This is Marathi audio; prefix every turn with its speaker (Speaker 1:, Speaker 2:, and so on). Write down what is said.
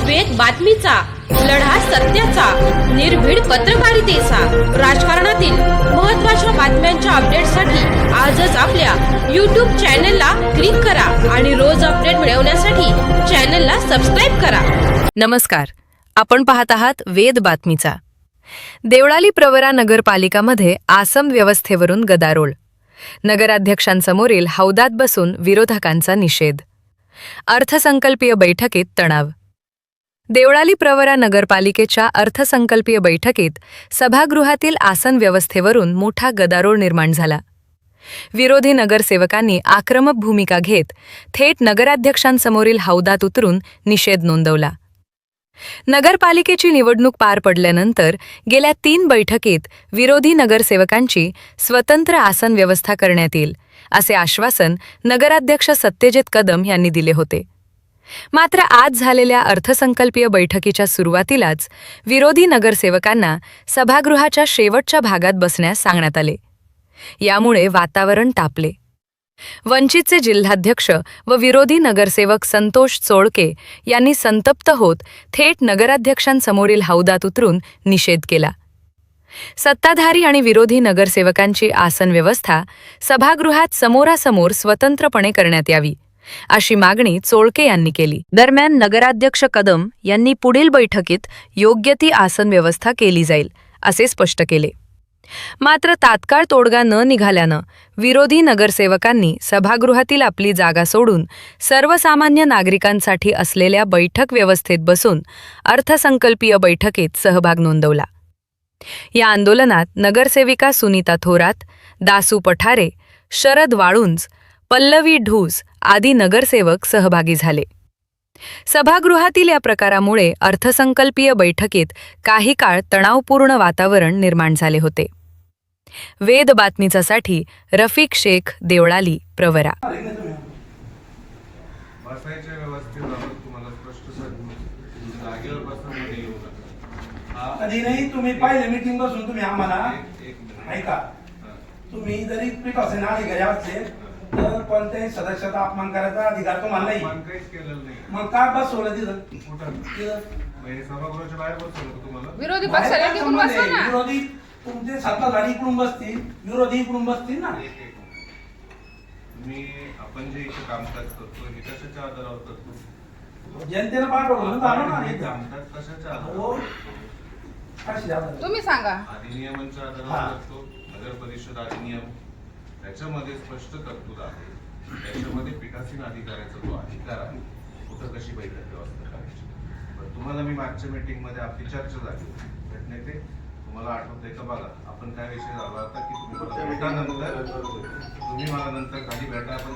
Speaker 1: वेद बातमीचा, लढा सत्याचा, निर्भीड पत्रकारितेचा, राजकारणातील महत्त्वाच्या बातम्यांच्या अपडेटसाठी आजच आपल्या YouTube चॅनलला क्लिक करा आणि रोज अपडेट मिळवण्यासाठी चॅनलला सबस्क्राइब करा.
Speaker 2: नमस्कार, आपण पाहत आहात वेद बातमीचा. देवळाली प्रवरा नगरपालिकामध्ये आसन व्यवस्थेवरून गदारोळ. नगराध्यक्षांसमोरील हौदात बसून विरोधकांचा निषेध. अर्थसंकल्पीय बैठकीत तणाव. देवळाली प्रवरा नगरपालिकेच्या अर्थसंकल्पीय बैठकीत सभागृहातील आसन व्यवस्थेवरून मोठा गदारोळ निर्माण झाला. विरोधी नगरसेवकांनी आक्रमक भूमिका घेत थेट नगराध्यक्षांसमोरील हौदात उतरून निषेध नोंदवला. नगरपालिकेची निवडणूक पार पडल्यानंतर गेल्या 3 बैठकीत विरोधी नगरसेवकांची स्वतंत्र आसन व्यवस्था करण्यात येईल असे आश्वासन नगराध्यक्ष सत्यजित कदम यांनी दिले होते. मात्र आज झालेल्या अर्थसंकल्पीय बैठकीच्या सुरुवातीलाच विरोधी नगरसेवकांना सभागृहाच्या शेवटच्या भागात बसण्यास सांगण्यात आले. यामुळे वातावरण तापले. वंचितचे जिल्हाध्यक्ष व विरोधी नगरसेवक संतोष चोळके यांनी संतप्त होत थेट नगराध्यक्षांसमोरील हौदात उतरून निषेध केला. सत्ताधारी आणि विरोधी नगरसेवकांची आसन व्यवस्था सभागृहात समोरासमोर स्वतंत्रपणे करण्यात यावी अशी मागणी चोळके यांनी केली. दरम्यान नगराध्यक्ष कदम यांनी पुढील बैठकीत योग्य ती आसन व्यवस्था केली जाईल असे स्पष्ट केले. मात्र तात्काळ तोडगा न निघाल्यानं विरोधी नगरसेवकांनी सभागृहातील आपली जागा सोडून सर्वसामान्य नागरिकांसाठी असलेल्या बैठक व्यवस्थेत बसून अर्थसंकल्पीय बैठकीत सहभाग नोंदवला. या आंदोलनात नगरसेविका सुनीता थोरात, दासू पठारे, शरद वाळुंज, पल्लवी ढूस आदी नगरसेवक सहभागी झाले. सभागृहातील या प्रकारामुळे अर्थसंकल्पीय बैठकीत काही काळ तणावपूर्ण वातावरण निर्माण झाले होते. वेद बातमीचासाठी रफिक शेख, देवळाली प्रवरा.
Speaker 3: कधी नाही तुम्ही पाहिले मीटिंग बसून तुम्ही आम्हाला ऐका, तुम्ही जरी पीठासीन अधिकारी असले तर कोणत्याही सदस्याचा अपमान करायचा अधिकार तुम्हाला नाही. मग काय बसवलं तिथं?
Speaker 4: विरोधी पक्षाला घेऊन बसवा ना.
Speaker 3: विरोधी तुमचे सत्ताधारी इकडून बसतील, विरोधी इकडून बसतील ना.
Speaker 5: आपण जे इथे कामकाज करतो हे कशाच्या आधारावर करतो?
Speaker 3: जनतेनं पाठवलं ना.
Speaker 5: कशाच्या आधारावर?
Speaker 4: तुम्ही सांगा.
Speaker 5: अधिनियमांच्या आधारावर करतो. नगर परिषद अधिनियम त्याच्यामध्ये स्पष्ट तरतूद आहे. त्याच्यामध्ये पीठासीन अधिकाऱ्याचा जो अधिकार आहे कुठं कशी बैठक व्यवस्था करायची. पण तुम्हाला मी मागच्या मीटिंग मध्ये आपली चर्चा झाली घटनेते तुम्हाला आठवतंय का? बघा आपण काय विषय झाला होता की तुम्ही मला नंतर खाली भेटा आपण